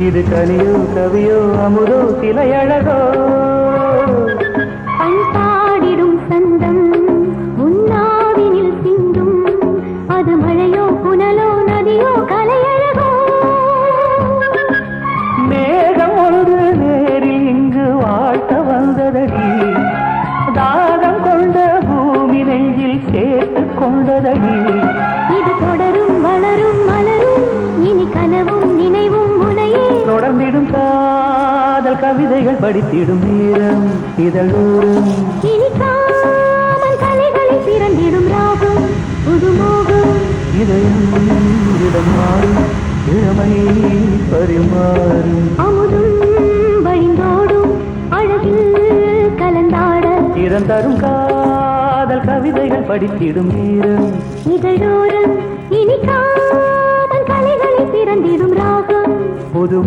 இது கனியோ கவியோ அமுதோ சிலையழகோ பண்பாடிடும் சந்தம் முன்னாவினில் சிந்தும் அது மழையோ புனலோ நதியோ கலையழகோ மேகம் ஒன்று நேரில் இங்கு வாழ்த்த வந்ததடி தாகம் கொண்ட பூமி நெஞ்சில் சேர்த்து கொண்டதடி இது தொடரும் வளரும் மலரும் இனி கனவும் நினைவும் முனையே தொடர்ந்திடும் காதல் கவிதைகள் படித்திடும் நேரம் இதழோரம் இனிக்காமல் கலைகளில் பிறந்திடும் ராகம் புதுமோகம் இதயம் இடம் மாறும் இளமை பரிமாறும் அமுதும் வழிந்தோடும் அழகில் கலந்தாட இறந்தரும் காதல் கவிதைகள் படித்திடும் நேரம் இதழோரம் இனிக்காமல் கலைகளில் பிறந்திடும் ராகம் புது